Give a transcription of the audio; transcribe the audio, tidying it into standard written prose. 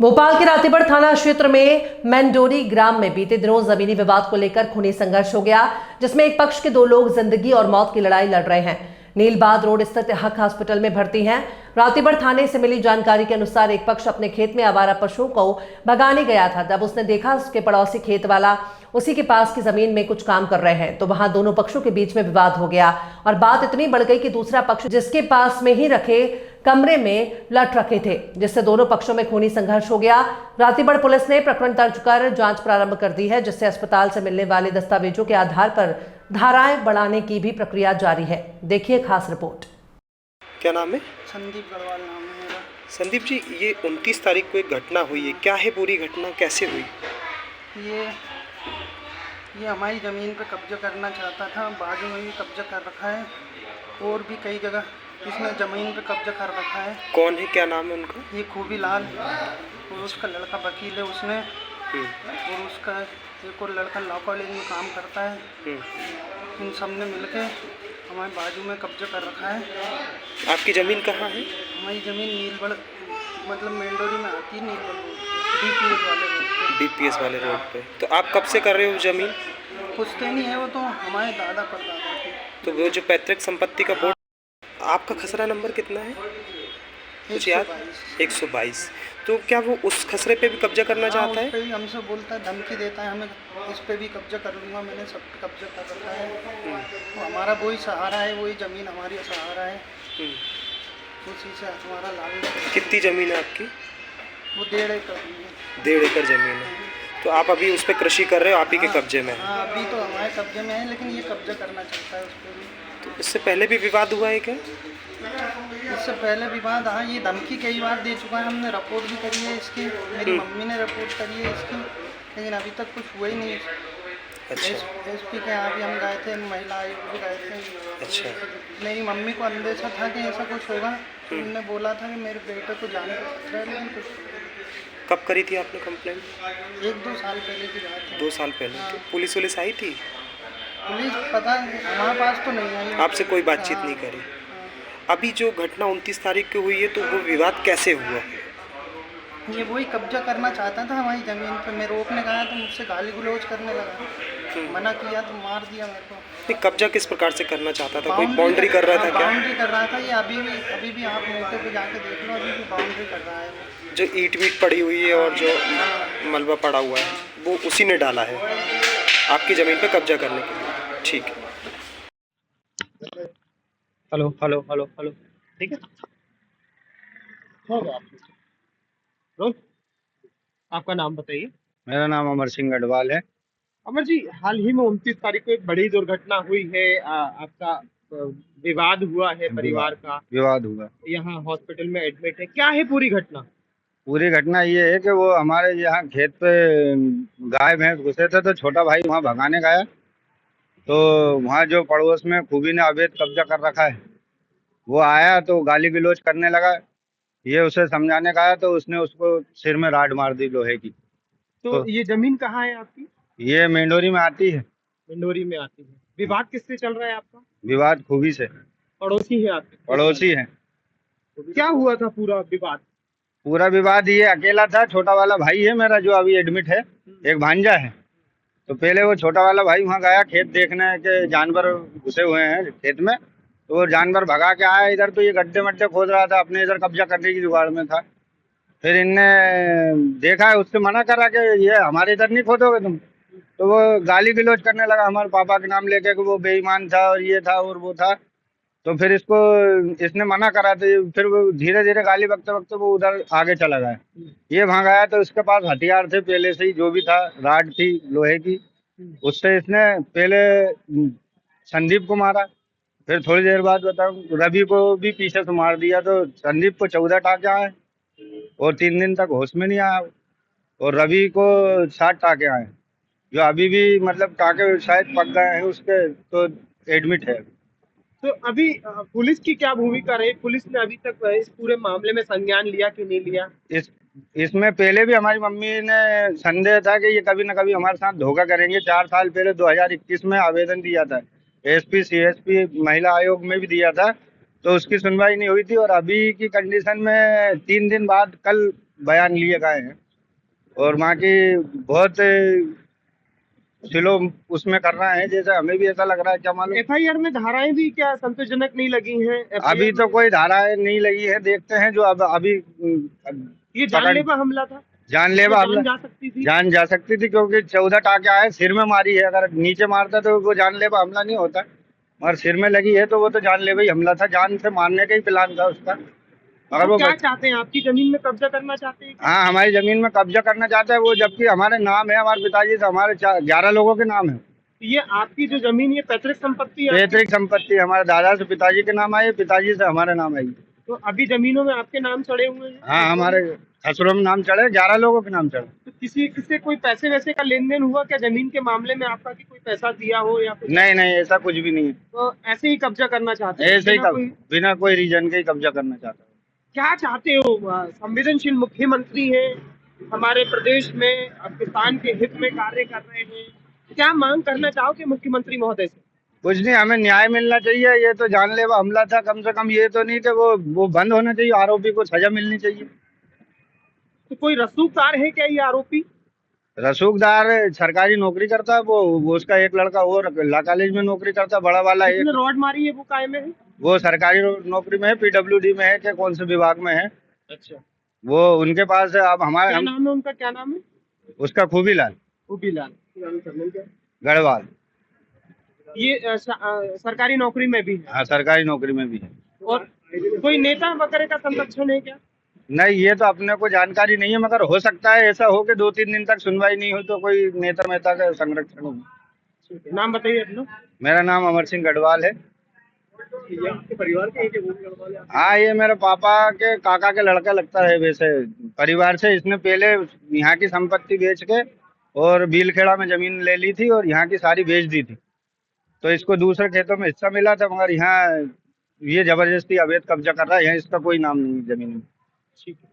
भोपाल के रातेबड़ थाना क्षेत्र में मैंडोरी ग्राम में बीते दिनों जमीनी विवाद को लेकर खूनी संघर्ष हो गया, जिसमें एक पक्ष के दो लोग जिंदगी और मौत की लड़ाई लड़ रहे हैं। नीलबाद रोड स्थित हक हॉस्पिटल में भर्ती हैं। रातेबड़ थाने से मिली जानकारी के अनुसार एक पक्ष अपने खेत में आवारा पशुओं को भगाने गया था। जब उसने देखा उसके पड़ोसी खेत वाला उसी के पास की जमीन में कुछ काम कर रहे हैं, तो वहां दोनों पक्षों के बीच में विवाद हो गया और बात इतनी बढ़ गई कि दूसरा पक्ष जिसके पास में ही रखे कमरे में लट रखे थे, जिससे दोनों पक्षों में खूनी संघर्ष हो गया। रातेबड़ पुलिस ने प्रकरण दर्ज कर जांच प्रारंभ कर दी है, जिससे अस्पताल से मिलने वाले दस्तावेजों के आधार पर धाराएं बढ़ाने की भी प्रक्रिया जारी है। देखिए खास रिपोर्ट। क्या नाम है? संदीप गढ़वाल नाम है मेरा। संदीप जी, ये 29 तारीख को एक घटना हुई है, क्या है पूरी घटना, कैसे हुई? ये हमारी ज़मीन पर कब्जा करना चाहता था, बाजू में भी कब्जा कर रखा है और भी कई जगह इसने ज़मीन पर कब्जा कर रखा है। कौन है, क्या नाम है उनका? ये खूबी लाल और उसका लड़का वकील है उसने, और उसका एक और लड़का लॉ कॉलेज में काम करता है। इन सब ने मिल के हमारे बाजू में कब्जा कर रखा है। आपकी ज़मीन कहाँ है? हमारी ज़मीन नीलबड़ मतलब मेंडोरी में आती है, नीलबड़ DPS वाले रोड पे। DPS वाले रोड पे। तो आप कब से कर रहे हो ज़मीन? पुश्ते नहीं है, वो तो हमारे दादा परदादा थे। तो वो जो पैतृक संपत्ति का बोर्ड, आपका खसरा नंबर कितना है कुछ याद? 122। तो क्या वो उस खसरे पे भी कब्जा करना चाहता है? उस पे भी हमसे बोलता है, धमकी देता है हमें, इस पे भी कब्जा कर लूँगा, मैंने सब पे कब्जा कर रखा है। तो हमारा वही सहारा है, वही ज़मीन हमारी सहारा है, उसी से हमारा लाभ है। कितनी ज़मीन है आपकी? वो 1.5 एकड़ है। 1.5 एकड़ ज़मीन है। तो आप अभी उस पर कृषि कर रहे हो, आप ही के कब्जे में है? हाँ, अभी तो हमारे कब्जे में है, लेकिन ये कब्जा करना चाहता है उस पर भी। तो इससे पहले भी विवाद हुआ है क्या? इससे पहले विवाद, हाँ, ये धमकी कई बार दे चुका है, हमने रिपोर्ट भी करी है इसकी, मेरी मम्मी ने रिपोर्ट करी है इसकी, लेकिन अभी तक कुछ हुआ ही नहीं। अच्छा। SP के यहाँ भी हम गए थे, महिला आयोग भी गए थे। अच्छा। मेरी मम्मी को अंदेशा था कि ऐसा कुछ होगा, तो उन्होंने बोला था कि मेरे बेटे को जाने का खतरा है, लेकिन कुछ। कब करी थी आपने कंप्लेंट? 1-2 साल पहले की बात है। 2 साल पहले। तो पुलिस वुलिस आई थी? पुलिस पता नहीं, हमारे पास तो नहीं आई। आपसे कोई बातचीत नहीं करी? अभी जो घटना 29 तारीख को हुई है, तो वो विवाद कैसे हुआ? ये वही कब्जा करना चाहता था हमारी ज़मीन पे। मैं रोकने गया तो मुझसे गाली गुलौज करने लगा, मना किया तो मार दिया मेरे को। नहीं, कब्जा किस प्रकार से करना चाहता था? कोई बाउंड्री कर रहा था क्या? बाउंड्री कर रहा था ये, अभी भी आप मौके पे जाके देख लो, अभी भी बाउंड्री कर रहा है वो। जो ईंट वीट पड़ी हुई है और जो मलबा पड़ा हुआ है, वो उसी ने डाला है आपकी ज़मीन पे कब्जा करने के लिए। ठीक है। हेलो हेलो हेलो हेलो, ठीक है। आपका नाम बताइए। मेरा नाम अमर सिंह गढ़वाल है। अमर जी, हाल ही में 29 तारीख को एक बड़ी दुर्घटना हुई है, आपका विवाद हुआ है, परिवार का विवाद हुआ, यहाँ हॉस्पिटल में एडमिट है, क्या है पूरी घटना? पूरी घटना ये है कि वो हमारे यहाँ खेत पे गाय भैंस घुसे थे, तो छोटा भाई वहाँ भगाने गया, तो वहाँ जो पड़ोस में खूबी ने अवैध कब्जा कर रखा है, वो आया तो गाली गलौज करने लगा। ये उसे समझाने का आया तो उसने उसको सिर में राड मार दी लोहे की। तो ये जमीन कहाँ है आपकी? ये मेंडोरी में आती है। मंडोरी में आती है। विवाद किससे चल रहा है आपका? विवाद खूबी से। पड़ोसी है आपके? पड़ोसी है। क्या हुआ था पूरा विवाद? पूरा विवाद ये अकेला था, छोटा वाला भाई है मेरा जो अभी एडमिट है, एक भांजा है। तो पहले वो छोटा वाला भाई वहाँ गया खेत देखने के, जानवर घुसे हुए हैं खेत में, तो वो जानवर भगा के आया इधर, तो ये गड्ढे मड्ढे खोद रहा था, अपने इधर कब्जा करने की जुगाड़ में था। फिर इनने देखा है, उससे मना करा कि ये हमारे इधर नहीं खोदोगे तुम, तो वो गाली गलौज करने लगा हमारे पापा के नाम लेके कि वो बेईमान था और ये था और वो था। तो फिर इसने मना करा, तो फिर वो धीरे धीरे गाली बकते बकते वो उधर आगे चला गया। ये भाग आया तो इसके पास हथियार थे पहले से ही, जो भी था, राड थी लोहे की, उससे इसने पहले संदीप को मारा। फिर थोड़ी देर बाद बताऊं, रवि को भी पीछे से मार दिया। तो संदीप को 14 टाके आए और 3 दिन तक होश में नहीं आया, और रवि को 7 टाके आए, जो अभी भी मतलब टाके शायद पक गए हैं उसके, तो एडमिट है। तो अभी पुलिस की क्या भूमिका रही? पुलिस ने अभी तक इस पूरे मामले में संज्ञान लिया कि नहीं लिया? इसमें पहले भी हमारी मम्मी ने संदेह था कि ये कभी न कभी हमारे साथ धोखा करेंगे। 4 साल पहले 2021 में आवेदन दिया था, SP CSP महिला आयोग में भी दिया था, तो उसकी सुनवाई नहीं हुई थी। और अभी की कंडीशन में 3 दिन बाद, कल बयान लिए गए हैं और वहाँ की बहुत स्लो उसमें कर रहे हैं, जैसे हमें भी ऐसा लग रहा है, क्या मालूम। एफआईआर में धाराएं भी क्या संतोषजनक नहीं लगी हैं? अभी तो कोई धाराएं नहीं लगी है, देखते हैं जो अब अभी ये जानलेवा हमला था, जानलेवा जान हमला जा सकती थी। जान जा सकती थी, क्योंकि 14 टाके आए, सिर में मारी है। अगर नीचे मारता तो वो जानलेवा हमला नहीं होता, मगर सिर में लगी है तो वो तो जानलेवा ही हमला था, जान से मारने का ही प्लान था उसका। मगर तो वो क्या चाहते हैं? आपकी जमीन में कब्जा करना चाहते हैं? हाँ, हमारी जमीन में कब्जा करना चाहता है वो, जबकि हमारे नाम है, हमारे पिताजी से हमारे 11 लोगों के नाम है। ये आपकी जो जमीन, ये पैतृक संपत्ति है? पैतृक संपत्ति हमारे दादा से पिताजी के नाम आई, पिताजी से हमारे नाम आई। तो अभी जमीनों में आपके नाम चढ़े हुए हैं? हाँ, हमारे खसरों में नाम चढ़े, 11 लोगों के नाम चढ़े। तो किसी कोई पैसे वैसे का लेन देन हुआ क्या जमीन के मामले में आपका, कि कोई पैसा दिया हो या कुछ? नहीं नहीं, ऐसा कुछ भी नहीं है। तो ऐसे ही कब्जा करना चाहते हैं? ऐसे ही बिना कोई- बिना कोई रीजन के ही कब्जा करना चाहता है। क्या चाहते हो? संवेदनशील मुख्यमंत्री हैं हमारे प्रदेश में, अब किसान के हित में कार्य कर रहे हैं, क्या मांग करना चाहोगे मुख्यमंत्री महोदय से? कुछ नहीं, हमें न्याय मिलना चाहिए। ये तो जानलेवा हमला था, कम से कम ये तो नहीं थे, वो बंद होना चाहिए, आरोपी को सजा मिलनी चाहिए। तो कोई रसूखदार है क्या ये आरोपी? रसूखदार सरकारी नौकरी करता है वो उसका एक लड़का और ला कॉलेज में नौकरी करता है, बड़ा वाला एक, जिसने रॉड मारी है वो काय में है? वो सरकारी नौकरी में है, पीडब्ल्यूडी में है, कि कौन से विभाग में है, अच्छा, वो उनके पास है। अब हमारे क्या नाम है उनका? क्या नाम है? उसका खूबीलाल उबीलाल गढ़वाल। ये सरकारी नौकरी में भी है? हाँ, सरकारी नौकरी में भी है। और कोई नेता वगैरह का संरक्षण है क्या? नहीं, ये तो अपने को जानकारी नहीं है, मगर हो सकता है ऐसा हो कि 2-3 दिन तक सुनवाई नहीं हो तो कोई नेता मेता का संरक्षण हो। नाम बताइए अपना। मेरा नाम अमर सिंह गढ़वाल है। ये आपके परिवार के एक है? हाँ, ये मेरे पापा के काका के लड़का लगता है वैसे परिवार से। इसने पहले यहाँ की संपत्ति बेच के और बीलखेड़ा में जमीन ले ली थी और यहाँ की सारी बेच दी थी, तो इसको दूसरे खेतों में हिस्सा मिला था, मगर यहाँ ये जबरदस्ती अवैध कब्जा कर रहा है, यहाँ इसका कोई नाम नहीं है जमीन में। ठीक है।